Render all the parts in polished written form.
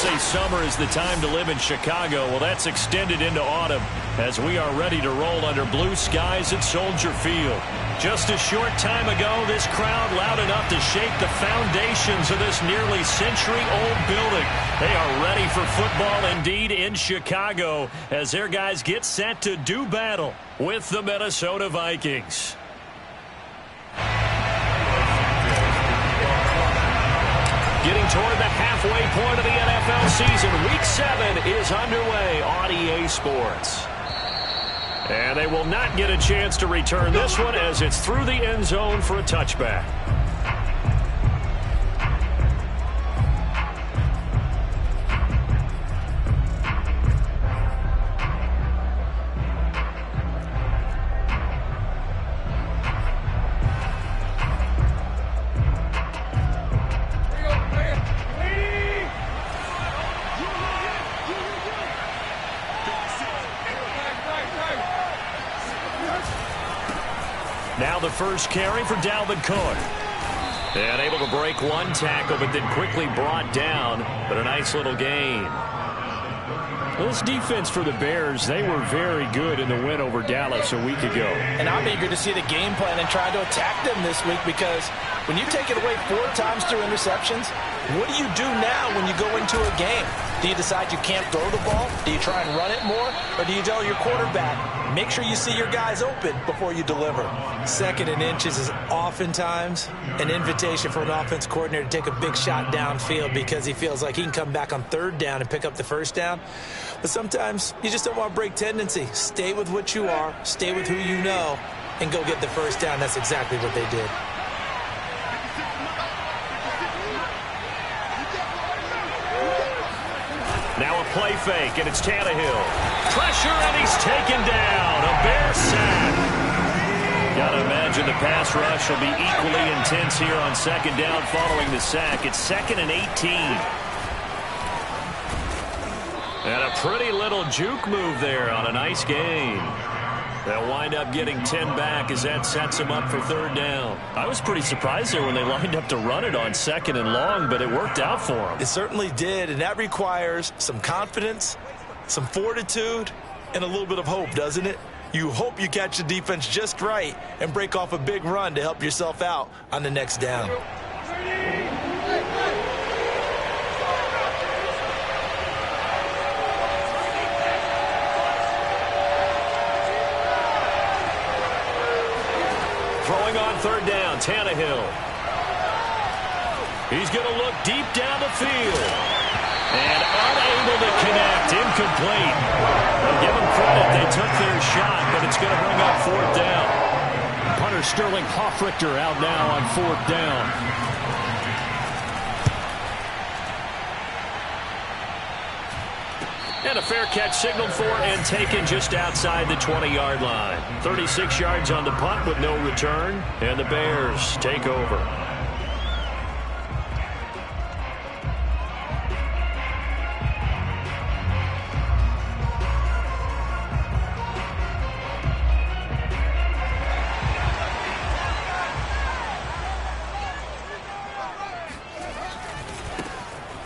say summer is the time to live in Chicago. Well, that's extended into autumn as we are ready to roll under blue skies at Soldier Field. Just a short time ago, this crowd loud enough to shake the foundations of this nearly century-old building. They are ready for football indeed in Chicago as their guys get set to do battle with the Minnesota Vikings. Getting toward the halfway point of the NFL season. Week 7 is underway on EA Sports. And they will not get a chance to return this one as it's through the end zone for a touchback. Now the first carry for Dalvin Cook. And able to break one tackle, but then quickly brought down. But a nice little gain. Well, this defense for the Bears, they were very good in the win over Dallas a week ago. And I'm eager to see the game plan and try to attack them this week because when you take it away 4 times through interceptions, what do you do now when you go into a game? Do you decide you can't throw the ball? Do you try and run it more? Or do you tell your quarterback, make sure you see your guys open before you deliver? 2nd and inches is oftentimes an invitation for an offense coordinator to take a big shot downfield because he feels like he can come back on 3rd down and pick up the 1st down. But sometimes you just don't want to break tendency. Stay with what you are, stay with who you know, and go get the 1st down. That's exactly what they did. Now a play fake, and it's Tannehill. Pressure, and he's taken down. A Bear sack. Got to imagine the pass rush will be equally intense here on 2nd down following the sack. It's 2nd and 18. And a pretty little juke move there on a nice gain. They'll wind up getting 10 back as that sets them up for 3rd down. I was pretty surprised there when they lined up to run it on 2nd and long, but it worked out for them. It certainly did, and that requires some confidence, some fortitude, and a little bit of hope, doesn't it? You hope you catch the defense just right and break off a big run to help yourself out on the next down. Throwing on 3rd down, Tannehill. He's going to look deep down the field. And unable to connect, incomplete. Well, give them credit, they took their shot, but it's going to bring up 4th down. Punter Sterling Hoffrichter out now on 4th down. And a fair catch signaled for and taken just outside the 20-yard line. 36 yards on the punt with no return, and the Bears take over.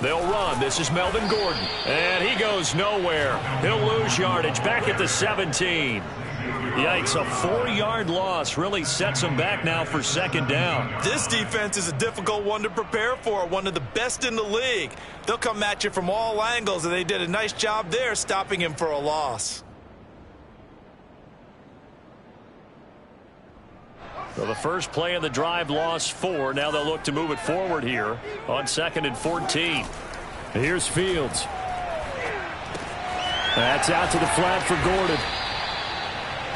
They'll run. This is Melvin Gordon. And he goes nowhere. He'll lose yardage back at the 17. Yikes, a 4-yard loss really sets him back now for 2nd down. This defense is a difficult one to prepare for, one of the best in the league. They'll come at you from all angles, and they did a nice job there stopping him for a loss. So the first play of the drive lost 4. Now they'll look to move it forward here on 2nd and 14. Here's Fields. That's out to the flat for Gordon.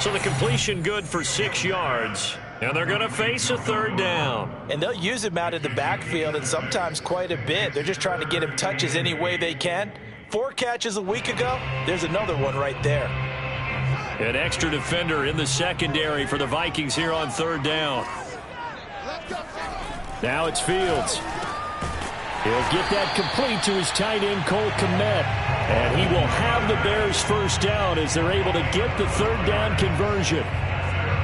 So the completion good for 6 yards. And they're going to face a 3rd down. And they'll use him out in the backfield and sometimes quite a bit. They're just trying to get him touches any way they can. 4 catches a week ago. There's another one right there. An extra defender in the secondary for the Vikings here on 3rd down. Now it's Fields. He'll get that complete to his tight end, Cole Kmet. And he will have the Bears' 1st down as they're able to get the 3rd down conversion.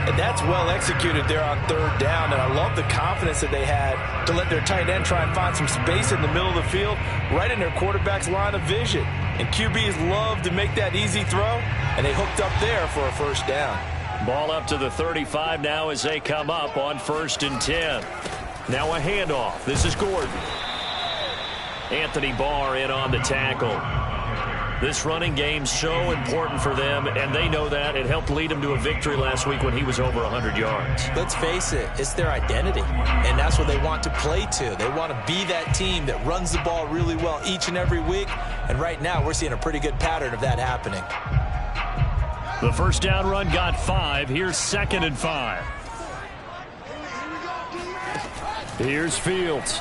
And that's well executed there on third down. And I love the confidence that they had to let their tight end try and find some space in the middle of the field, right in their quarterback's line of vision. And QBs love to make that easy throw, and they hooked up there for a first down. Ball up to the 35 now as they come up on 1st and 10. Now a handoff. This is Gordon. Anthony Barr in on the tackle. This running game's so important for them, and they know that. It helped lead them to a victory last week when he was over 100 yards. Let's face it, it's their identity, and that's what they want to play to. They want to be that team that runs the ball really well each and every week, and right now we're seeing a pretty good pattern of that happening. The first down run got 5. Here's 2nd and 5. Here's Fields.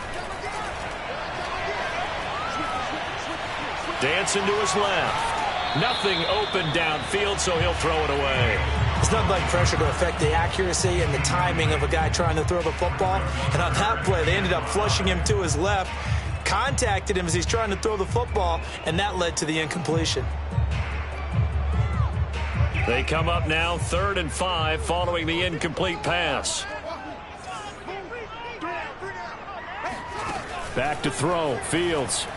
Dancing to his left. Nothing open downfield, so he'll throw it away. It's nothing like pressure to affect the accuracy and the timing of a guy trying to throw the football. And on that play, they ended up flushing him to his left, contacted him as he's trying to throw the football, and that led to the incompletion. They come up now 3rd and 5 following the incomplete pass. Back to throw. Fields.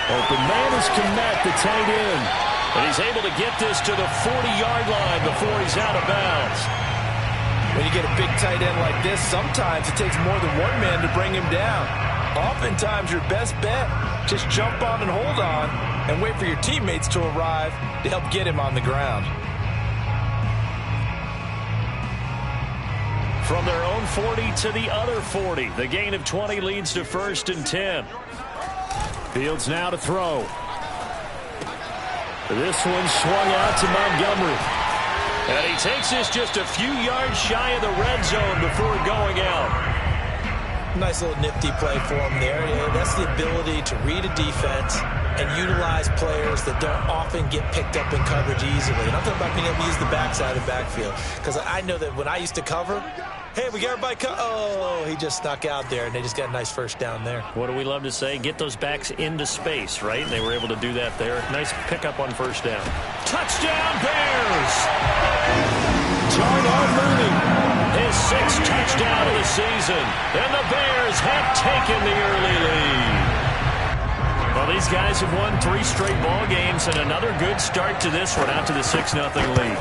Open man is Kmet, the tight end. And he's able to get this to the 40-yard line before he's out of bounds. When you get a big tight end like this, sometimes it takes more than one man to bring him down. Oftentimes, your best bet, just jump on and hold on and wait for your teammates to arrive to help get him on the ground. From their own 40 to the other 40. The gain of 20 leads to 1st and 10. Fields now to throw. This one swung out to Montgomery. And he takes this just a few yards shy of the red zone before going out. Nice little nifty play for him there. That's the ability to read a defense and utilize players that don't often get picked up in coverage easily. And I'm talking about being able to use the backside of the backfield. Because I know that when I used to cover, hey, we got everybody oh, he just snuck out there, and they just got a nice first down there. What do we love to say? Get those backs into space, right? And they were able to do that there. Nice pickup on first down. Touchdown, Bears! Darnell Mooney, his 6th touchdown of the season. And the Bears have taken the early lead. Well, these guys have won 3 straight ball games, and another good start to this one out to the 6-0 lead.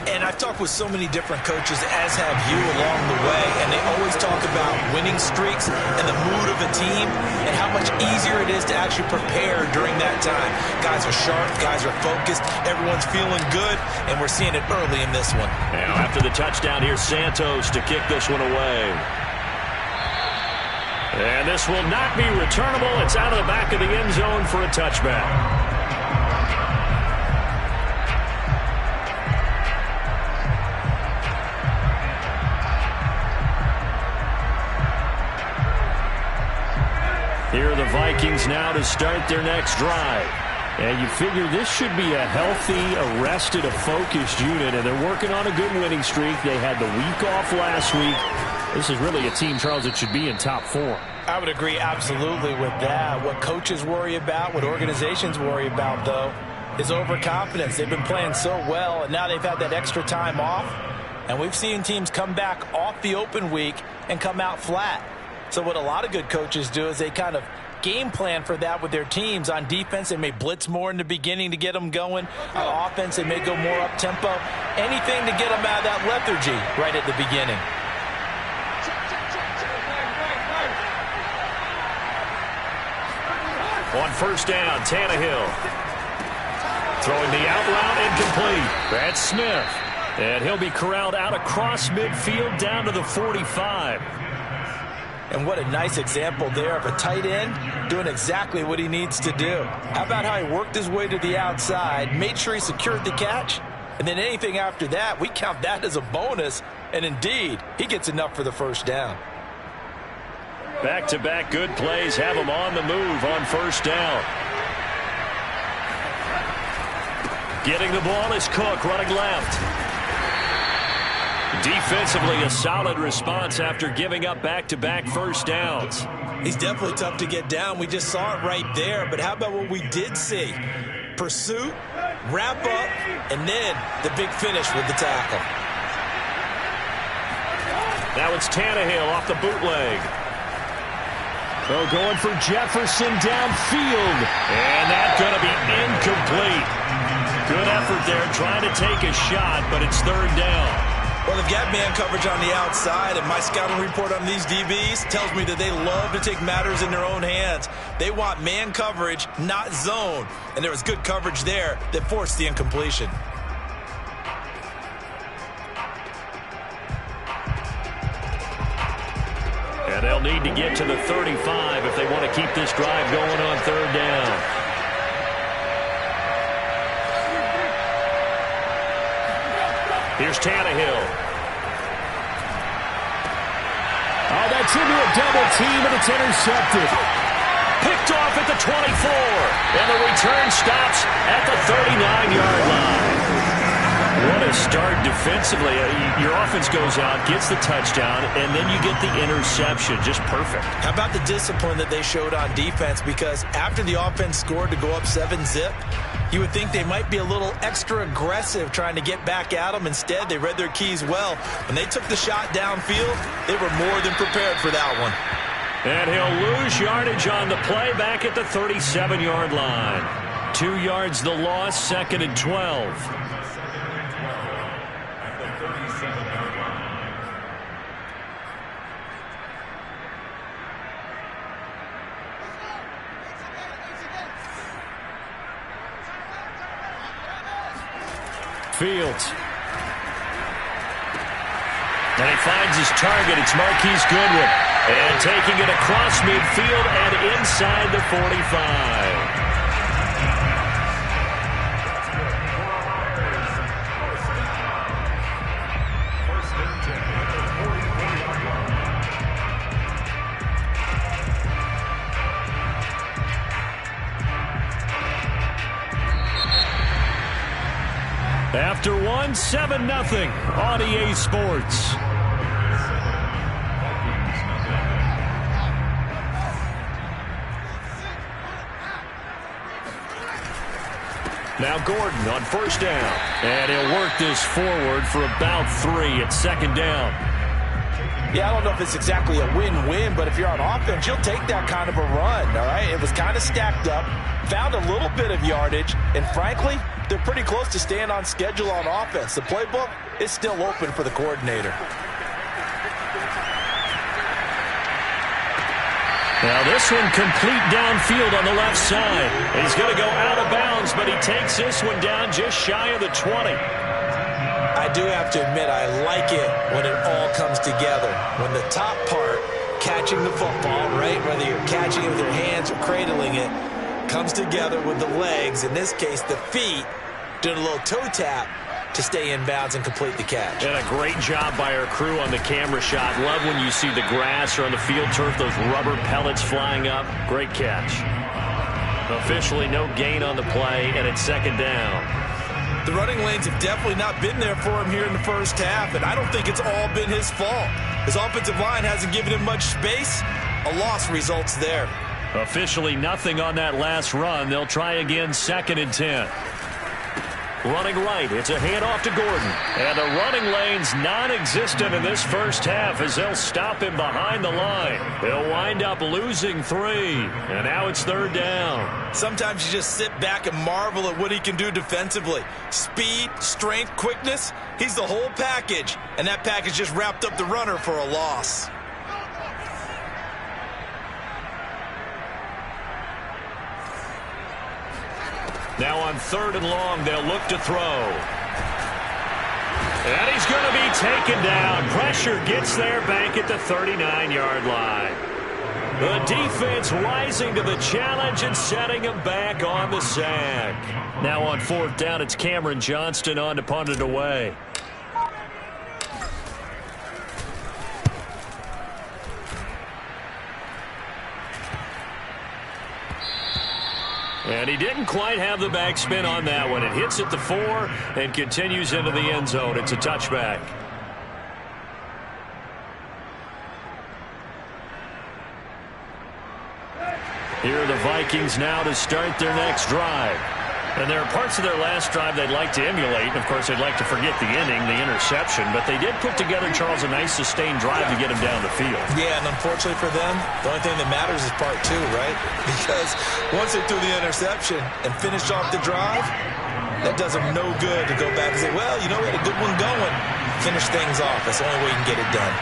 And I've talked with so many different coaches, as have you, along the way, and they always talk about winning streaks and the mood of a team and how much easier it is to actually prepare during that time. Guys are sharp, guys are focused, everyone's feeling good, and we're seeing it early in this one. Now after the touchdown, here's Santos to kick this one away. And this will not be returnable. It's out of the back of the end zone for a touchback. Here are the Vikings now to start their next drive. And you figure this should be a healthy, arrested, a focused unit, and they're working on a good winning streak. They had the week off last week. This is really a team, Charles, that should be in top form. I would agree absolutely with that. What coaches worry about, what organizations worry about, though, is overconfidence. They've been playing so well, and now they've had that extra time off. And we've seen teams come back off the open week and come out flat. So what a lot of good coaches do is they kind of game plan for that with their teams. On defense, they may blitz more in the beginning to get them going. On offense, they may go more up-tempo. Anything to get them out of that lethargy right at the beginning. On first down, Tannehill. Throwing the out route incomplete. That's Smith. And he'll be corralled out across midfield down to the 45. And what a nice example there of a tight end doing exactly what he needs to do. How about how he worked his way to the outside, made sure he secured the catch, and then anything after that, we count that as a bonus. And indeed, he gets enough for the first down. Back-to-back good plays have him on the move on first down. Getting the ball is Cook running left. Defensively, a solid response after giving up back-to-back first downs. He's definitely tough to get down. We just saw it right there. But how about what we did see? Pursuit, wrap up, and then the big finish with the tackle. Now it's Tannehill off the bootleg. So going for Jefferson downfield. And that's going to be incomplete. Good effort there trying to take a shot, but it's third down. Well, they've got man coverage on the outside, and my scouting report on these DBs tells me that they love to take matters in their own hands. They want man coverage, not zone. And there was good coverage there that forced the incompletion. And they'll need to get to the 35 if they want to keep this drive going on third down. Here's Tannehill. Oh, that's into a double team, and it's intercepted. Picked off at the 24. And the return stops at the 39-yard line. What a start defensively. Your offense goes out, gets the touchdown, and then you get the interception. Just perfect. How about the discipline that they showed on defense? Because after the offense scored to go up 7-zip, you would think they might be a little extra aggressive trying to get back at them. Instead, they read their keys well. When they took the shot downfield, they were more than prepared for that one. And he'll lose yardage on the play back at the 37-yard line. 2 yards the loss, 2nd and 12. Fields. And he finds his target. It's Marquise Goodwin. And taking it across midfield and inside the 45. After one, 7-0 on EA Sports. Now Gordon on first down. And he'll work this forward for about 3 at 2nd down. Yeah, I don't know if it's exactly a win-win, but if you're on offense, you'll take that kind of a run, all right? It was kind of stacked up, found a little bit of yardage, and frankly, they're pretty close to staying on schedule on offense. The playbook is still open for the coordinator. Now this one complete downfield on the left side. He's going to go out of bounds, but he takes this one down just shy of the 20. I do have to admit, I like it when it all comes together. When the top part, catching the football, right, whether you're catching it with your hands or cradling it, comes together with the legs, in this case the feet, doing a little toe tap to stay in bounds and complete the catch. And a great job by our crew on the camera shot. Love when you see the grass or on the field turf, those rubber pellets flying up. Great catch. Officially no gain on the play, and it's 2nd down. The running lanes have definitely not been there for him here in the first half, and I don't think it's all been his fault. His offensive line hasn't given him much space. A loss results there. Officially nothing on that last run. They'll try again, 2nd and 10. Running right, it's a handoff to Gordon. And the running lane's non-existent in this first half as they'll stop him behind the line. He'll wind up losing 3. And now it's 3rd down. Sometimes you just sit back and marvel at what he can do defensively. Speed, strength, quickness, he's the whole package. And that package just wrapped up the runner for a loss. Now on 3rd and long, they'll look to throw. And he's going to be taken down. Pressure gets there back at the 39-yard line. The defense rising to the challenge and setting him back on the sack. Now on 4th down, it's Cameron Johnston on to punt it away. And he didn't quite have the backspin on that one. It hits at the 4 and continues into the end zone. It's a touchback. Here are the Vikings now to start their next drive. And there are parts of their last drive they'd like to emulate. Of course, they'd like to forget the inning, the interception. But they did put together, Charles, a nice sustained drive to get him down the field. Yeah, and unfortunately for them, the only thing that matters is part two, right? Because once they threw the interception and finished off the drive, that does them no good to go back and say, well, you know, we had a good one going. Finish things off. That's the only way you can get it done.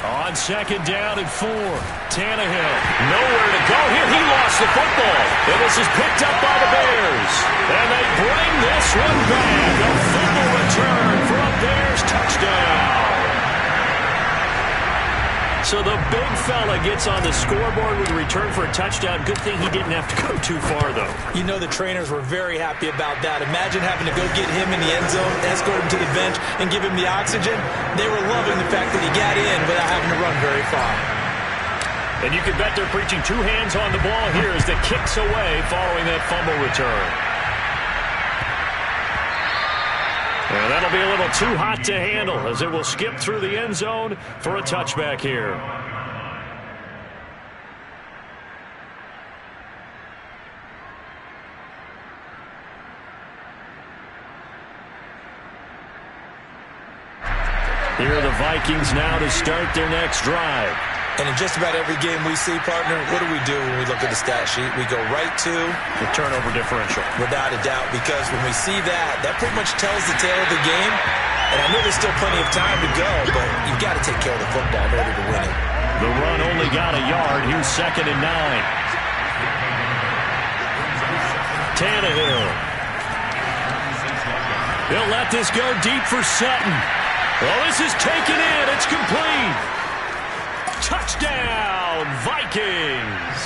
On second down and 4, Tannehill. Nowhere to go here. He lost the football. And this is picked up by the Bears. And they bring this one back. A fumble return for a Bears touchdown. So the big fella gets on the scoreboard with a return for a touchdown. Good thing he didn't have to go too far, though. You know the trainers were very happy about that. Imagine having to go get him in the end zone, escort him to the bench, and give him the oxygen. They were loving the fact that he got in without having to run very far. And you can bet they're preaching 2 hands on the ball here as the kick's away following that fumble return. And that'll be a little too hot to handle as it will skip through the end zone for a touchback here. Here are the Vikings now to start their next drive. And in just about every game we see, partner, what do we do when we look at the stat sheet? We go right to the turnover differential. Without a doubt, because when we see that, that pretty much tells the tale of the game. And I know there's still plenty of time to go, but you've got to take care of the football in order to win it. The run only got a yard. Here's 2nd and 9. Tannehill. They'll let this go deep for Sutton. Well, this is taken in. It's complete. Touchdown, Vikings!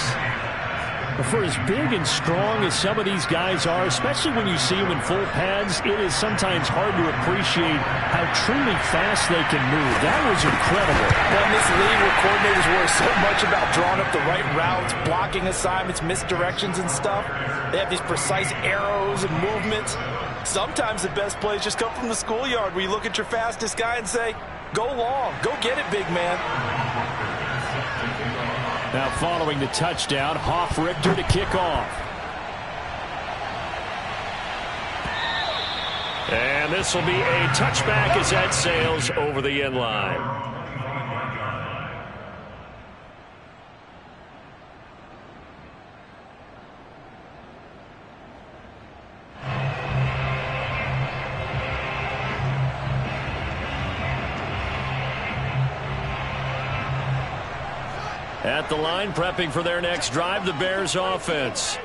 For as big and strong as some of these guys are, especially when you see them in full pads, it is sometimes hard to appreciate how truly fast they can move. That was incredible. Well, in this league where coordinators worry so much about drawing up the right routes, blocking assignments, misdirections and stuff, they have these precise arrows and movements. Sometimes the best plays just come from the schoolyard where you look at your fastest guy and say, go long, go get it, big man. Now following the touchdown, Hoff-Richter to kick off. And this will be a touchback as that sails over the end line. At the line, prepping for their next drive, the Bears offense.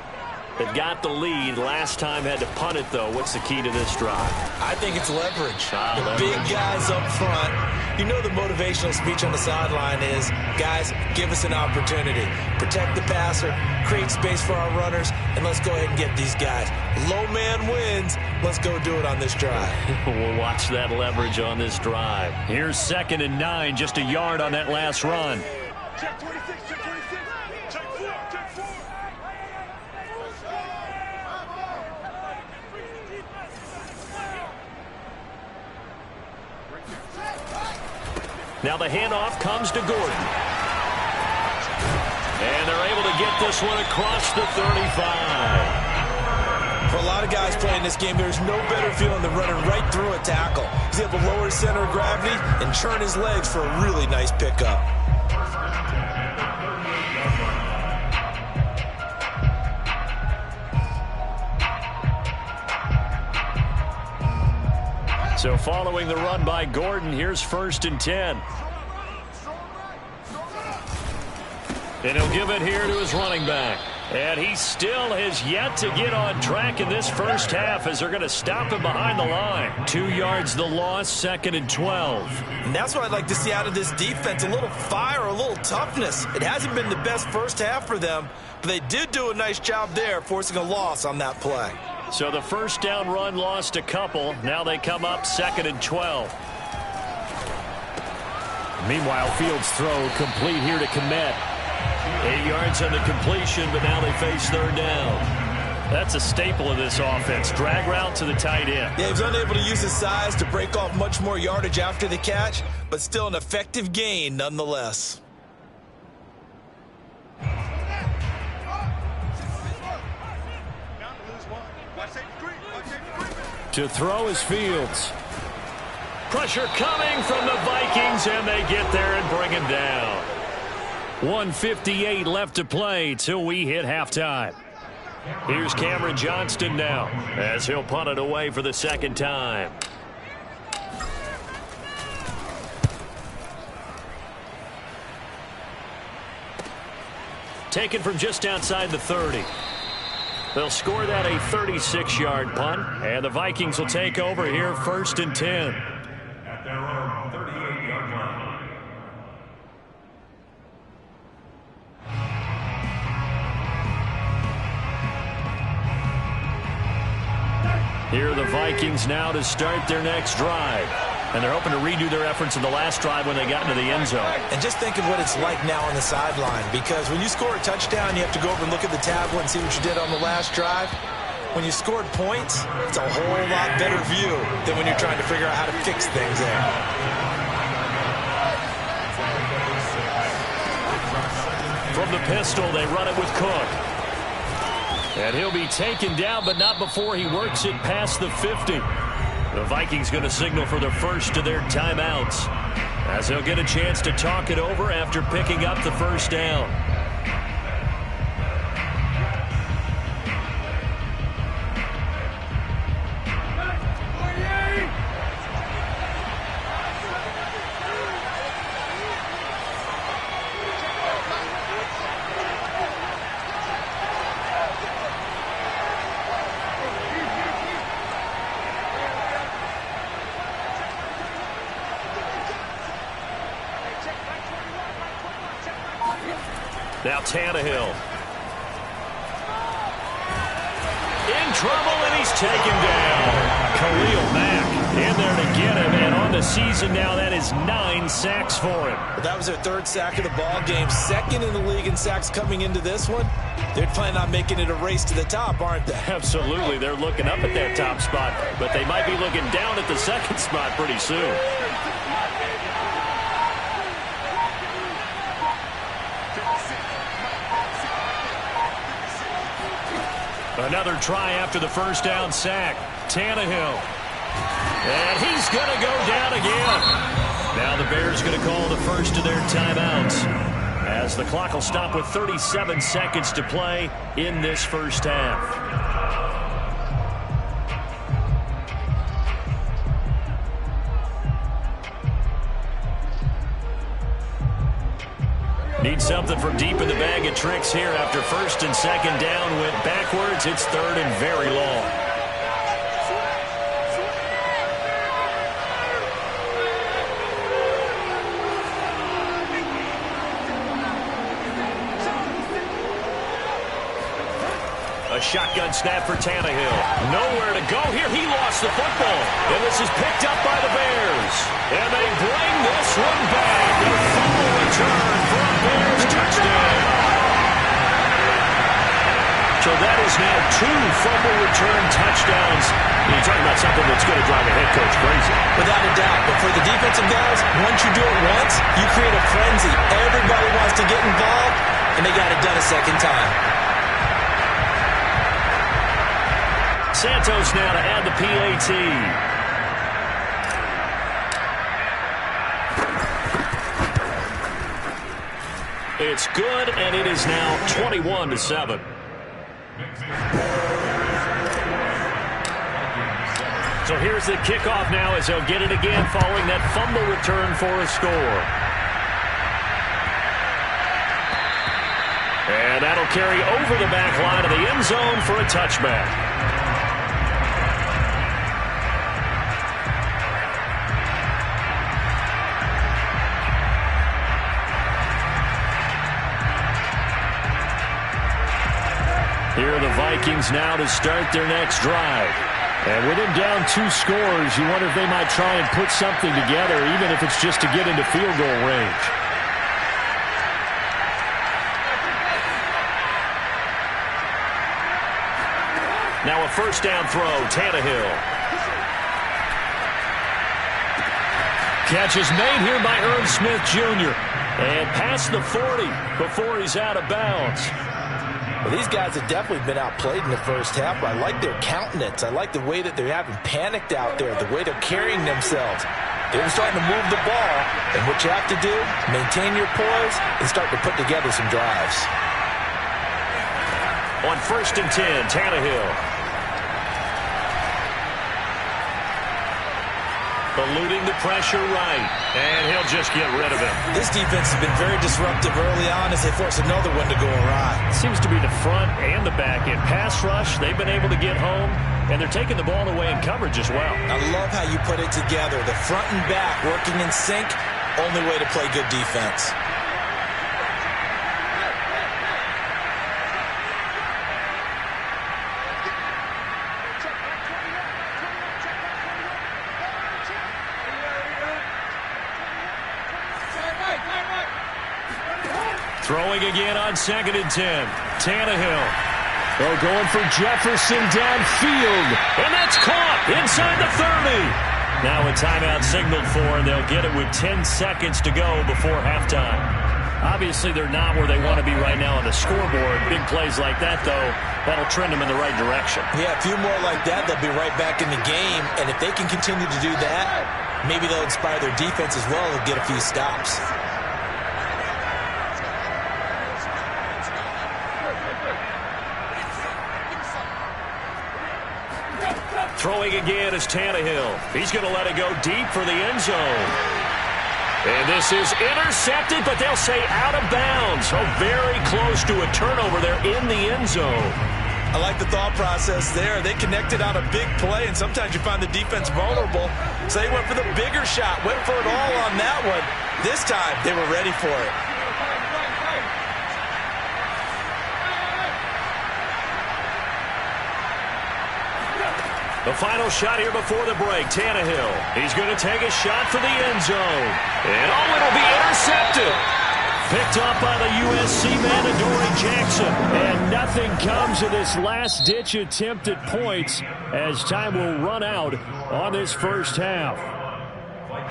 They've got the lead. Last time had to punt it, though. What's the key to this drive? I think it's leverage. Leverage. Big guys up front. You know the motivational speech on the sideline is, guys, give us an opportunity. Protect the passer, create space for our runners, and let's go ahead and get these guys. Low man wins. Let's go do it on this drive. We'll watch that leverage on this drive. Here's 2nd and 9, just a yard on that last run. Check 26, check 26, check 4, check 4. Now the handoff comes to Gordon. And they're able to get this one across the 35. For a lot of guys playing this game, there's no better feeling than running right through a tackle. He's able to lower his center of gravity and churn his legs for a really nice pickup. So following the run by Gordon, here's 1st and 10. And he'll give it here to his running back. And he still has yet to get on track in this first half as they're going to stop him behind the line. 2 yards the loss, 2nd and 12. And that's what I'd like to see out of this defense, a little fire, a little toughness. It hasn't been the best first half for them, but they did do a nice job there, forcing a loss on that play. So the first down run lost a couple. Now they come up 2nd and 12. Meanwhile, Fields' throw complete here to Kmet. 8 yards on the completion, but now they face 3rd down. That's a staple of this offense. Drag route to the tight end. Yeah, he was unable to use his size to break off much more yardage after the catch, but still an effective gain nonetheless. To throw is Fields. Pressure coming from the Vikings, and they get there and bring him down. 1:58 left to play till we hit halftime. Here's Cameron Johnston now as he'll punt it away for the second time. Taken from just outside the 30. They'll score that a 36-yard punt, and the Vikings will take over here 1st and 10. At their own 38-yard line. Here are the Vikings now to start their next drive. And they're hoping to redo their efforts in the last drive when they got into the end zone. And just think of what it's like now on the sideline, because when you score a touchdown, you have to go over and look at the tablet and see what you did on the last drive. When you scored points, it's a whole lot better view than when you're trying to figure out how to fix things there. From the pistol, they run it with Cook. And he'll be taken down, but not before he works it past the 50. The Vikings going to signal for the first of their timeouts, as they'll get a chance to talk it over after picking up the first down. Now Tannehill. In trouble, and he's taken down. Khalil Mack in there to get him, and on the season now, that is 9 sacks for him. That was their 3rd sack of the ball game, 2nd in the league in sacks coming into this one. They're planning on making it a race to the top, aren't they? Absolutely. They're looking up at that top spot, but they might be looking down at the 2nd spot pretty soon. Another try after the first down sack. Tannehill. And he's going to go down again. Now the Bears going to call the first of their timeouts, as the clock will stop with 37 seconds to play in this first half. Need something from deep in the bag of tricks here after 1st and 2nd down. Went backwards. It's 3rd and very long. A shotgun snap for Tannehill. Nowhere to go here. He lost the football. And this is picked up by the Bears. And they bring this one back. A fumble return for a Bears touchdown. So that is now 2 fumble return touchdowns. You're talking about something that's going to drive a head coach crazy. Without a doubt. But for the defensive guys, once you do it once, you create a frenzy. Everybody wants to get involved, and they got it done a second time. Santos now to add the PAT. It's good, and it is now 21-7. So here's the kickoff now as they'll get it again following that fumble return for a score. And that'll carry over the back line of the end zone for a touchback. Here are the Vikings now to start their next drive. And with them down 2 scores, you wonder if they might try and put something together, even if it's just to get into field goal range. Now a first down throw, Tannehill. Catch is made here by Irv Smith Jr. And past the 40 before he's out of bounds. Well, these guys have definitely been outplayed in the first half, but I like their countenance. I like the way that they're having panicked out there, the way they're carrying themselves. They're starting to move the ball, and what you have to do, maintain your poise and start to put together some drives. On 1st and 10, Tannehill. Eluding the pressure right, and he'll just get rid of him. This defense has been very disruptive early on as they force another one to go awry. Seems to be the front and the back end. Pass rush, they've been able to get home, and they're taking the ball away in coverage as well. I love how you put it together. The front and back working in sync, only way to play good defense. Throwing again on 2nd and 10. Tannehill. They're going for Jefferson downfield. And that's caught inside the 30. Now a timeout signaled for, and they'll get it with 10 seconds to go before halftime. Obviously, they're not where they want to be right now on the scoreboard. Big plays like that, though, that'll trend them in the right direction. Yeah, a few more like that, they'll be right back in the game. And if they can continue to do that, maybe they'll inspire their defense as well and get a few stops. Throwing again is Tannehill. He's going to let it go deep for the end zone. And this is intercepted, but they'll say out of bounds. So very close to a turnover there in the end zone. I like the thought process there. They connected on a big play, and sometimes you find the defense vulnerable. So they went for the bigger shot, went for it all on that one. This time, they were ready for it. The final shot here before the break, Tannehill. He's going to take a shot for the end zone. And it'll be intercepted. Picked up by the USC man, Adoree Jackson. And nothing comes of this last-ditch attempt at points as time will run out on this first half.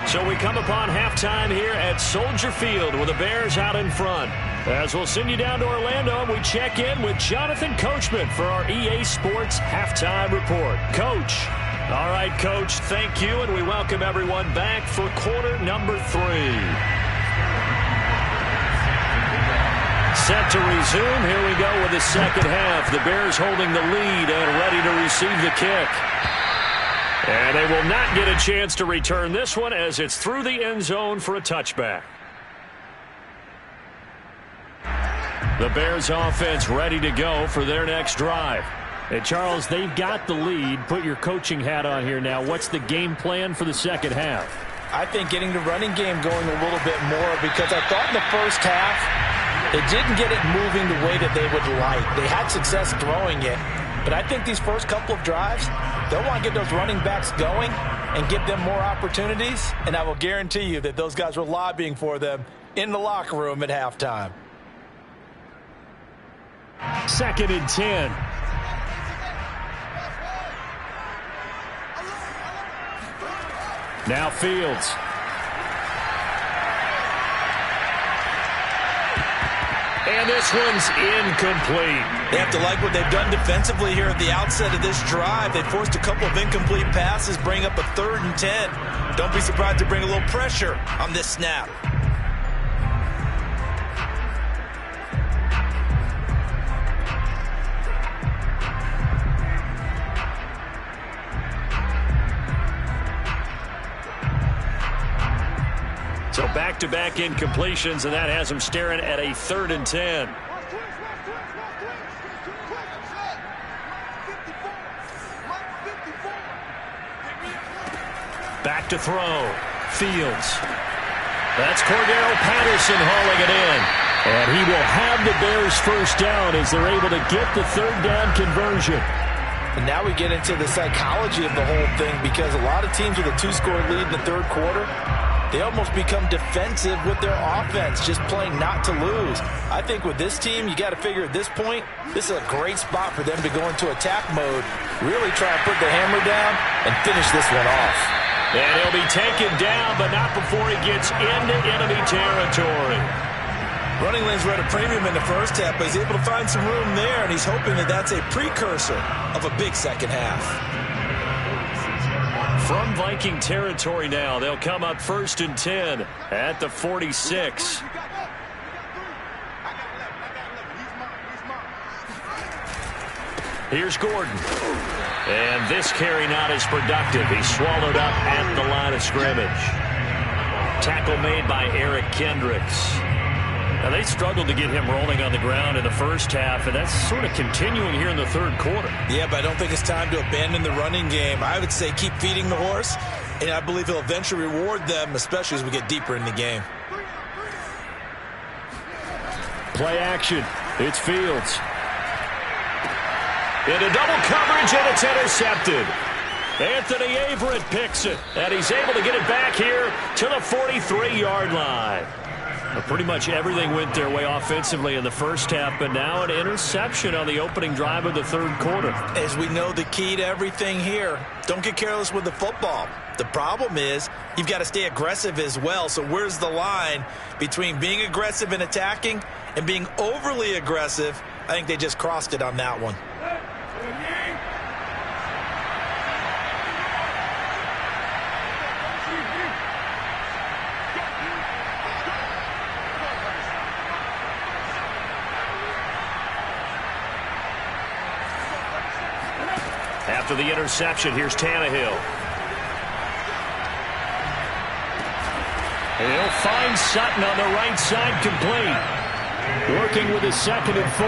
So we come upon halftime here at Soldier Field with the Bears out in front. As we'll send you down to Orlando, we check in with Jonathan Coachman for our EA Sports Halftime Report. Coach. All right, Coach, thank you, and we welcome everyone back for quarter number 3. Set to resume. Here we go with the second half. The Bears holding the lead and ready to receive the kick. And they will not get a chance to return this one as it's through the end zone for a touchback. The Bears offense ready to go for their next drive. And Charles, they've got the lead. Put your coaching hat on here now. What's the game plan for the second half? I think getting the running game going a little bit more, because I thought in the first half they didn't get it moving the way that they would like. They had success throwing it. But I think these first couple of drives, they'll want to get those running backs going and give them more opportunities. And I will guarantee you that those guys were lobbying for them in the locker room at halftime. 2nd and 10. Now Fields. And this one's incomplete. They have to like what they've done defensively here at the outset of this drive. They forced a couple of incomplete passes, bring up a 3rd and 10. Don't be surprised to bring a little pressure on this snap. So back-to-back incompletions, and that has them staring at a 3rd and 10. Back to throw. Fields. That's Cordero Patterson hauling it in. And he will have the Bears first down as they're able to get the 3rd down conversion. And now we get into the psychology of the whole thing, because a lot of teams with a 2-score lead in the 3rd quarter, they almost become defensive with their offense, just playing not to lose. I think with this team, you got to figure at this point, this is a great spot for them to go into attack mode, really try to put the hammer down and finish this one off. And he'll be taken down, but not before he gets into enemy territory. Running lanes were at a premium in the first half, but he's able to find some room there, and he's hoping that that's a precursor of a big second half. From Viking territory now, they'll come up 1st and 10 at the 46. Here's Gordon. And this carry not as productive. He's swallowed up at the line of scrimmage. Tackle made by Eric Kendricks. Now, they struggled to get him rolling on the ground in the first half, and that's sort of continuing here in the third quarter. Yeah, but I don't think it's time to abandon the running game. I would say keep feeding the horse, and I believe he'll eventually reward them, especially as we get deeper in the game. Play action. It's Fields. Into double coverage, and it's intercepted. Anthony Averett picks it, and he's able to get it back here to the 43-yard line. Pretty much everything went their way offensively in the first half, but now an interception on the opening drive of the third quarter. As we know, the key to everything here, don't get careless with the football. The problem is you've got to stay aggressive as well. So where's the line between being aggressive and attacking and being overly aggressive? I think they just crossed it on that one. After the interception, here's Tannehill. And he'll find Sutton on the right side, complete. Working with his 2nd and 4.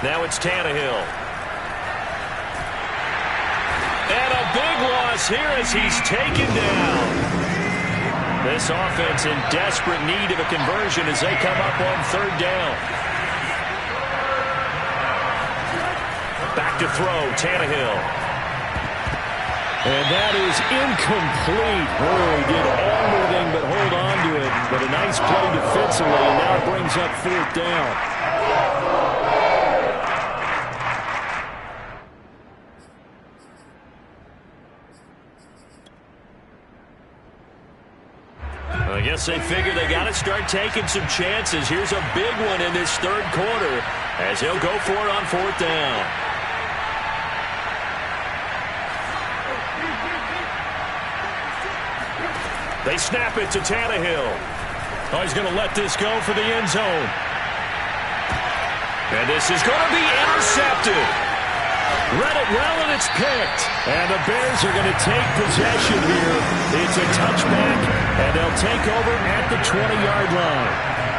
Now it's Tannehill. And a big loss here as he's taken down. This offense in desperate need of a conversion as they come up on 3rd down. Back to throw, Tannehill. And that is incomplete. Oh, he did everything but hold on to it. But a nice play defensively, and now it brings up 4th down. I guess they figure they got to start taking some chances. Here's a big one in this third quarter as he'll go for it on 4th down. They snap it to Tannehill. Oh, he's going to let this go for the end zone. And this is going to be intercepted. Read it well, and it's picked. And the Bears are going to take possession here. It's a touchback, and they'll take over at the 20-yard line.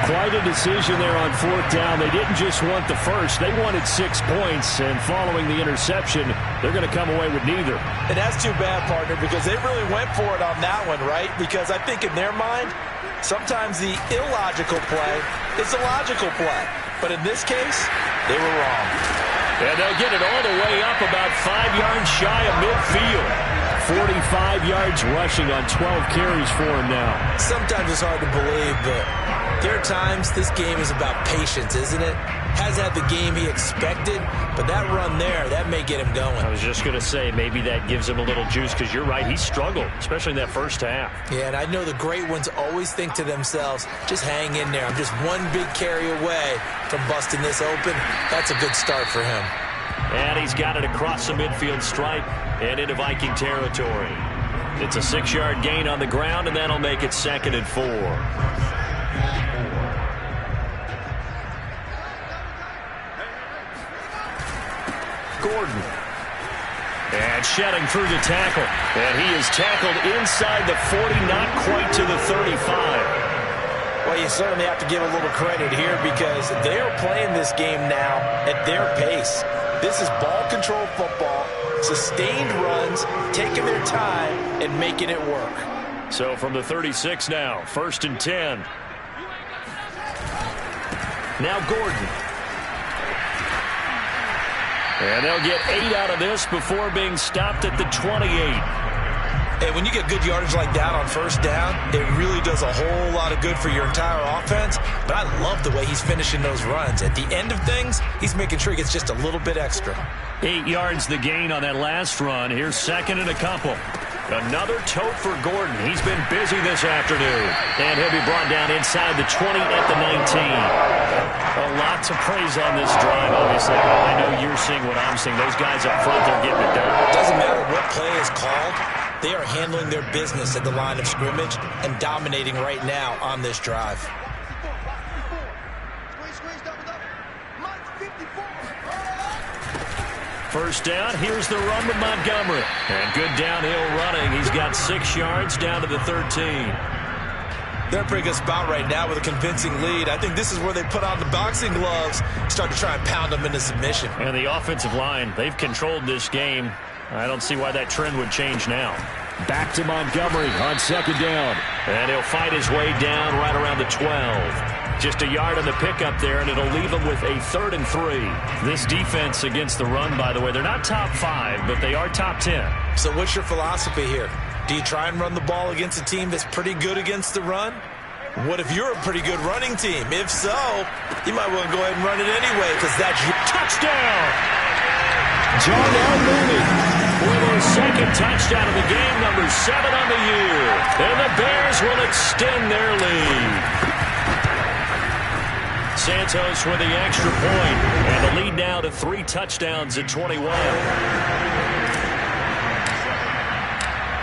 Quite a decision there on 4th down. They didn't just want the first. They wanted 6 points, and following the interception, they're going to come away with neither. And that's too bad, partner, because they really went for it on that one, right? Because I think in their mind, sometimes the illogical play is a logical play. But in this case, they were wrong. And they'll get it all the way up about 5 yards shy of midfield. 45 yards rushing on 12 carries for him now. Sometimes it's hard to believe, but there are times this game is about patience, isn't it? Has had the game he expected, but that run there, that may get him going. I was just going to say, maybe that gives him a little juice, because you're right, he struggled, especially in that first half. Yeah, and I know the great ones always think to themselves, just hang in there. I'm just one big carry away from busting this open. That's a good start for him. And he's got it across the midfield stripe and into Viking territory. It's a 6-yard gain on the ground, and that'll make it 2nd and 4. Gordon. And shedding through the tackle. And he is tackled inside the 40, not quite to the 35. Well, you certainly have to give a little credit here because they are playing this game now at their pace. This is ball control football, sustained runs, taking their time and making it work. So from the 36 now, 1st and 10. Now Gordon. And they'll get 8 out of this before being stopped at the 28. And when you get good yardage like that on 1st down, it really does a whole lot of good for your entire offense. But I love the way he's finishing those runs. At the end of things, he's making sure he gets just a little bit extra. 8 yards the gain on that last run. Here's 2nd and a couple. Another tote for Gordon. He's been busy this afternoon. And he'll be brought down inside the 20 at the 19. Lots of praise on this drive, obviously. I know you're seeing what I'm seeing. Those guys up front, they're getting it done. Doesn't matter what play is called. They are handling their business at the line of scrimmage and dominating right now on this drive. First down, here's the run with Montgomery. And good downhill running. He's got 6 yards down to the 13. They're in a pretty good spot right now with a convincing lead. I think this is where they put on the boxing gloves, start to try and pound them into submission. And the offensive line, they've controlled this game. I don't see why that trend would change now. Back to Montgomery on 2nd down. And he'll fight his way down right around the 12. Just a yard on the pickup there, and it'll leave him with a 3rd and 3. This defense against the run, by the way, they're not top 5, but they are top 10. So what's your philosophy here? Do you try and run the ball against a team that's pretty good against the run? What if you're a pretty good running team? If so, you might want to go ahead and run it anyway, because that's your touchdown. John Mooney for their 2nd touchdown of the game, number 7 on the year. And the Bears will extend their lead. Santos with the extra point, and the lead now to 3 touchdowns at 21.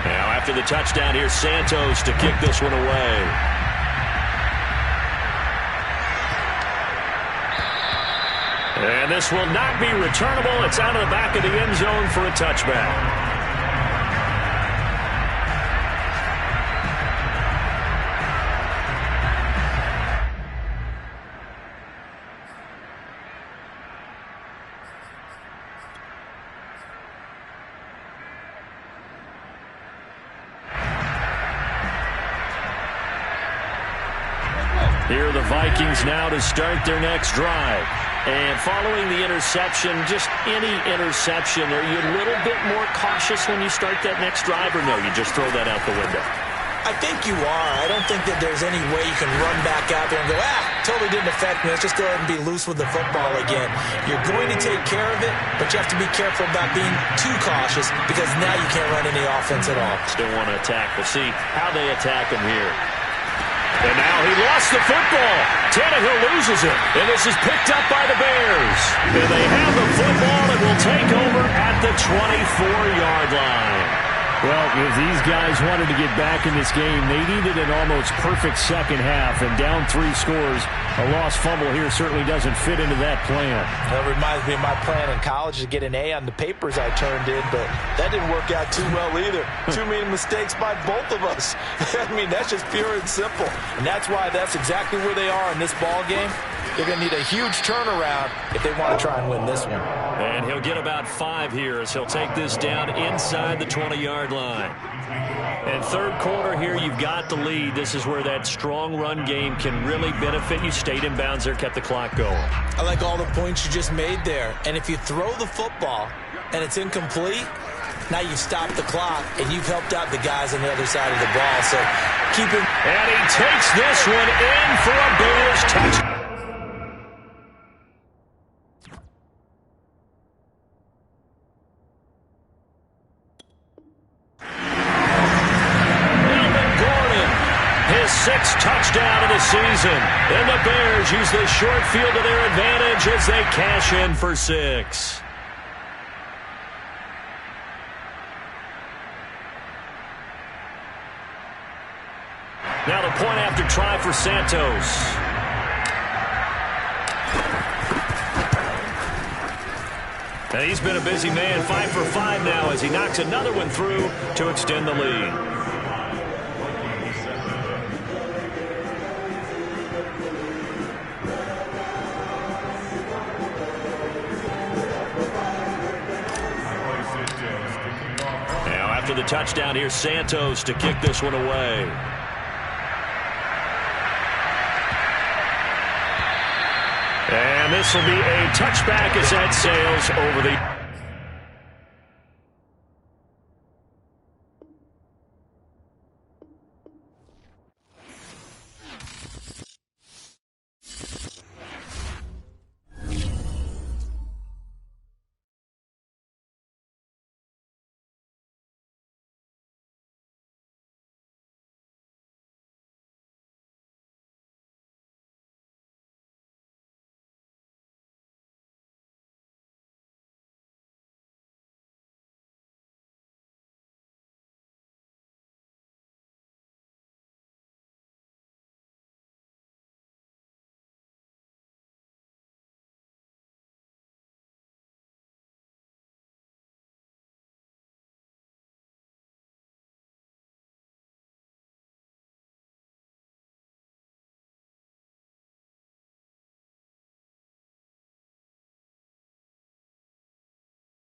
Now after the touchdown, here's Santos to kick this one away. And this will not be returnable. It's out of the back of the end zone for a touchback. Here are the Vikings now to start their next drive. And following the interception, just any interception, are you a little bit more cautious when you start that next drive, or no, you just throw that out the window? I think you are. I don't think that there's any way you can run back out there and go, totally didn't affect me. Let's just go ahead and be loose with the football again. You're going to take care of it, but you have to be careful about being too cautious because now you can't run any offense at all. Still want to attack. We'll see how they attack him here. And now he lost the football. Tannehill loses it. And this is picked up by the Bears. And they have the football and will take over at the 24-yard line. Well, if these guys wanted to get back in this game, they needed an almost perfect second half. And down 3 scores, a lost fumble here certainly doesn't fit into that plan. That reminds me of my plan in college to get an A on the papers I turned in, but that didn't work out too well either. Too many mistakes by both of us. I mean, that's just pure and simple. And that's why that's exactly where they are in this ball game. They're going to need a huge turnaround if they want to try and win this one. And he'll get about 5 here as he'll take this down inside the 20-yard line. And third quarter here, you've got the lead. This is where that strong run game can really benefit you. Stayed in bounds there, kept the clock going. I like all the points you just made there. And if you throw the football and it's incomplete, now you've stopped the clock and you've helped out the guys on the other side of the ball. So keep him. And he takes this one in for a Bears touchdown. Sixth touchdown of the season. And the Bears use the short field to their advantage as they cash in for 6. Now the point after try for Santos. And he's been a busy man, 5 for 5 now as he knocks another one through to extend the lead. After the touchdown, here's Santos to kick this one away. And this will be a touchback as that sails over the...